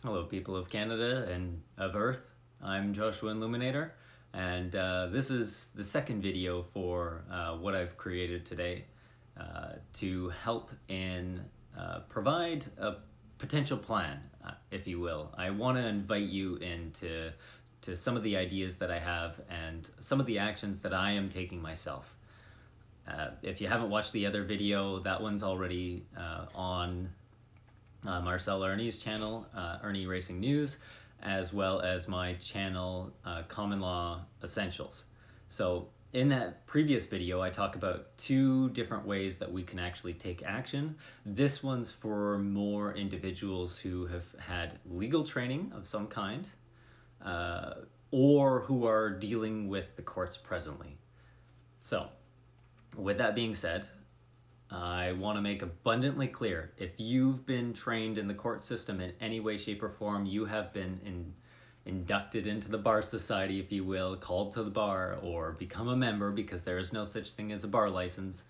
Hello people of Canada and of Earth. I'm Joshua Illuminator, and this is the second video for what I've created today to help in provide a potential plan, if you will. I want to invite you into some of the ideas that I have and some of the actions that I am taking myself. If you haven't watched the other video, that one's already on Marcel Irnie's channel, IrnieracingNews, as well as my channel, Common Law Essentials. So in that previous video, I talk about two different ways that we can actually take action. This one's for more individuals who have had legal training of some kind, or who are dealing with the courts presently. So with that being said, I want to make abundantly clear, if you've been trained in the court system in any way, shape, or form, you have been inducted into the bar society, if you will, called to the bar, or become a member, because there is no such thing as a bar license,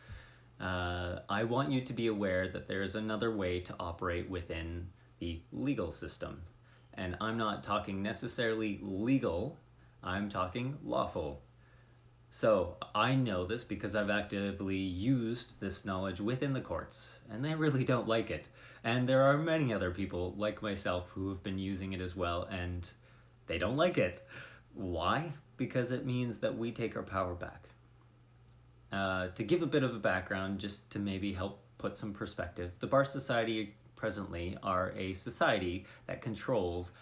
I want you to be aware that there is another way to operate within the legal system. And I'm not talking necessarily legal, I'm talking lawful. So I know this because I've actively used this knowledge within the courts, and they really don't like it. And there are many other people like myself who have been using it as well, and they don't like it. Why? Because it means that we take our power back. To give a bit of a background, just to maybe help put some perspective, the Bar Society presently are a society that controls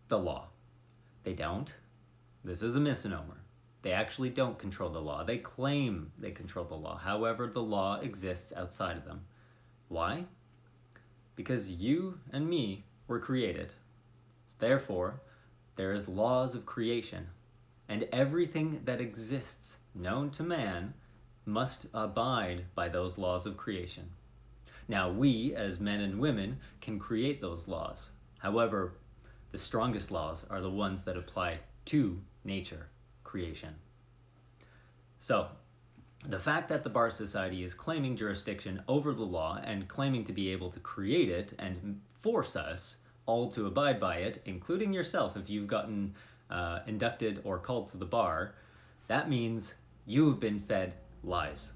the law. They don't. This is a misnomer. They actually don't control the law. They claim they control the law. However, the law exists outside of them. Why? Because you and me were created. Therefore, there is laws of creation. And everything that exists known to man must abide by those laws of creation. Now, we, as men and women, can create those laws. However, the strongest laws are the ones that apply to nature. Creation. So, the fact that the Bar Society is claiming jurisdiction over the law and claiming to be able to create it and force us all to abide by it, including yourself if you've gotten inducted or called to the bar, that means you've been fed lies.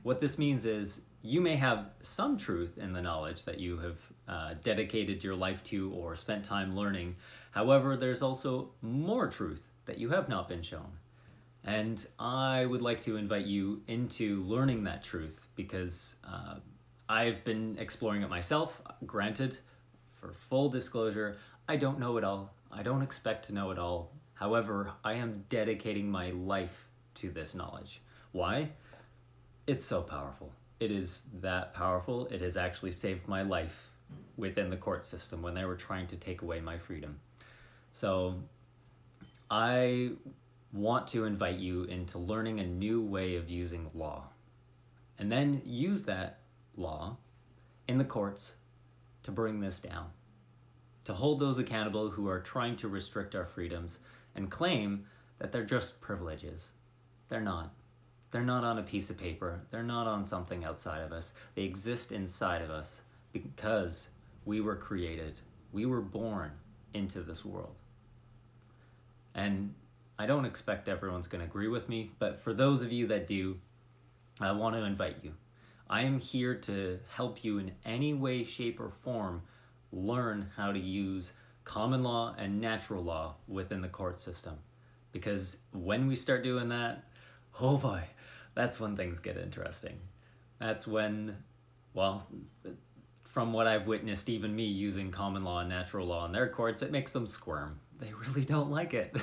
What this means is you may have some truth in the knowledge that you have dedicated your life to or spent time learning. However, there's also more truth that you have not been shown. And I would like to invite you into learning that truth, because I've been exploring it myself. Granted, for full disclosure, I don't know it all. I don't expect to know it all. However, I am dedicating my life to this knowledge. Why? It's so powerful. It is that powerful. It has actually saved my life within the court system when they were trying to take away my freedom. So I want to invite you into learning a new way of using law, and then use that law in the courts to bring this down, to hold those accountable who are trying to restrict our freedoms and claim that they're just privileges. They're not. They're not on a piece of paper. They're not on something outside of us. They exist inside of us because we were created. We were born into this world. And I don't expect everyone's going to agree with me, but for those of you that do, I want to invite you. I am here to help you in any way, shape, or form learn how to use common law and natural law within the court system. Because when we start doing that, oh boy, that's when things get interesting. That's when, well, from what I've witnessed, even me using common law and natural law in their courts, it makes them squirm. They really don't like it.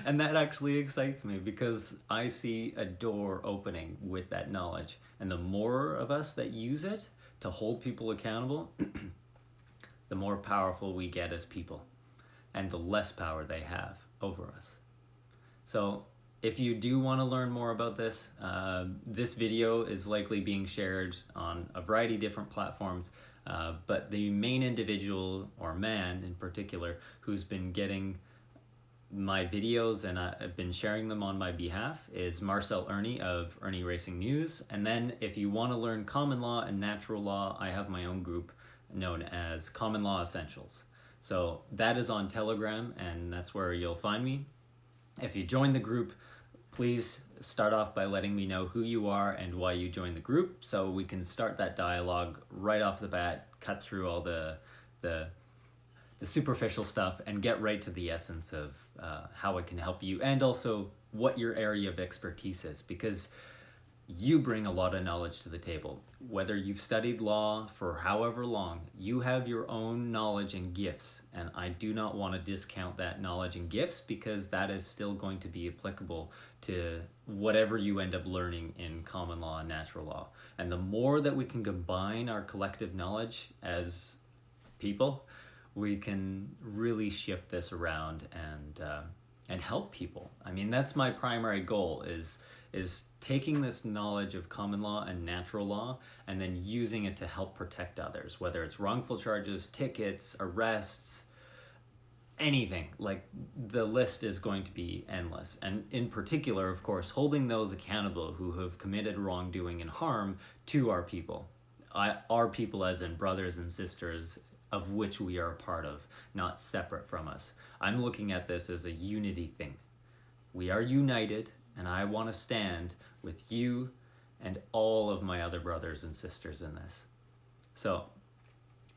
And that actually excites me, because I see a door opening with that knowledge. And the more of us that use it to hold people accountable, the more powerful we get as people, and the less power they have over us. So if you do want to learn more about this, this video is likely being shared on a variety of different platforms, but the main individual, or man in particular, who's been getting my videos and I've been sharing them on my behalf is Marcel Irnie of IrnieracingNews. And then if you want to learn common law and natural law, I have my own group known as Common Law Essentials. So that is on Telegram, and that's where you'll find me. If you join the group, please start off by letting me know who you are and why you joined the group, so we can start that dialogue right off the bat, cut through all the superficial stuff and get right to the essence of how it can help you, and also what your area of expertise is, because you bring a lot of knowledge to the table. Whether you've studied law for however long, you have your own knowledge and gifts, and I do not want to discount that knowledge and gifts, because that is still going to be applicable to whatever you end up learning in common law and natural law. And the more that we can combine our collective knowledge as people, we can really shift this around and help people. I mean, that's my primary goal, is taking this knowledge of common law and natural law and then using it to help protect others, whether it's wrongful charges, tickets, arrests, anything. Like, the list is going to be endless. And in particular, of course, holding those accountable who have committed wrongdoing and harm to our people. Our people as in brothers and sisters, of which we are a part of, not separate from us. I'm looking at this as a unity thing. We are united, and I want to stand with you and all of my other brothers and sisters in this. So,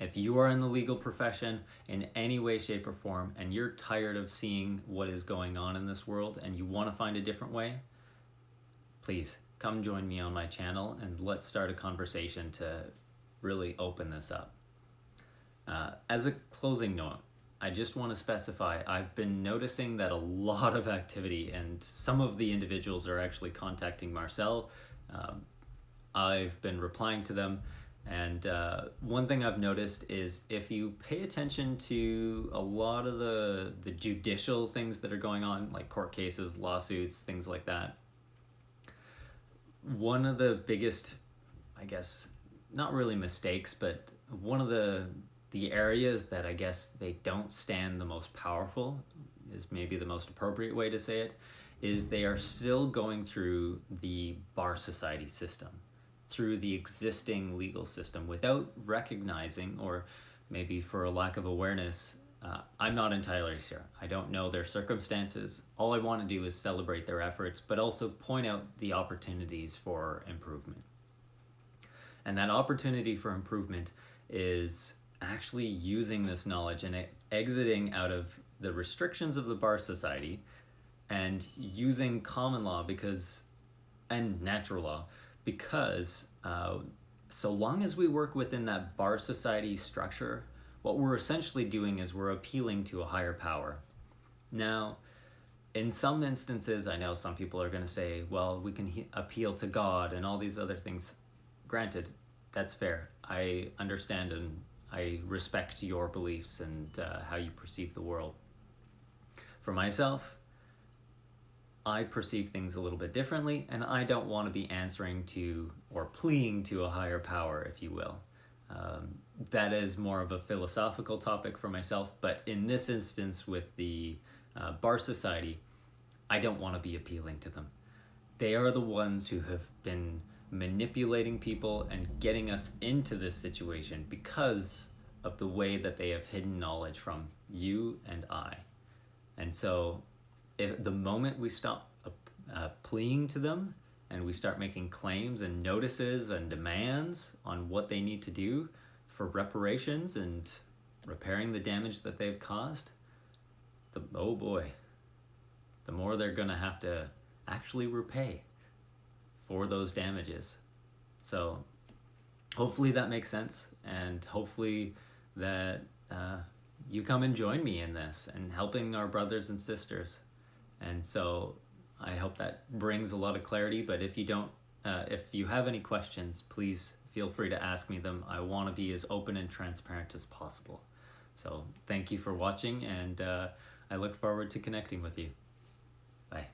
if you are in the legal profession in any way, shape, or form, and you're tired of seeing what is going on in this world and you want to find a different way, please come join me on my channel and let's start a conversation to really open this up. As a closing note, I just want to specify, I've been noticing that a lot of activity, and some of the individuals are actually contacting Marcel. I've been replying to them, and one thing I've noticed is if you pay attention to a lot of the judicial things that are going on, like court cases, lawsuits, things like that, one of the biggest, I guess, not really mistakes, but one of the areas that I guess they don't stand the most powerful, is maybe the most appropriate way to say it, is they are still going through the bar society system, through the existing legal system, without recognizing, or maybe for a lack of awareness, I'm not entirely sure. I don't know their circumstances. All I want to do is celebrate their efforts, but also point out the opportunities for improvement. And that opportunity for improvement is actually using this knowledge and exiting out of the restrictions of the bar society and using common law and natural law, because so long as we work within that bar society structure, what we're essentially doing is we're appealing to a higher power. Now, in some instances, I know some people are going to say, well, we can appeal to God and all these other things. Granted, that's fair. I understand and I respect your beliefs and how you perceive the world. For myself, I perceive things a little bit differently, and I don't want to be answering to or pleading to a higher power, if you will. That is more of a philosophical topic for myself, but in this instance with the bar society, I don't want to be appealing to them. They are the ones who have been manipulating people and getting us into this situation because of the way that they have hidden knowledge from you and I. And so the moment we stop pleading to them and we start making claims and notices and demands on what they need to do for reparations and repairing the damage that they've caused, oh boy, the more they're gonna have to actually repay for those damages. So hopefully that makes sense, and hopefully that you come and join me in this and helping our brothers and sisters. And so I hope that brings a lot of clarity, but if you don't, if you have any questions, please feel free to ask me them. I want to be as open and transparent as possible. So thank you for watching, and I look forward to connecting with you. Bye.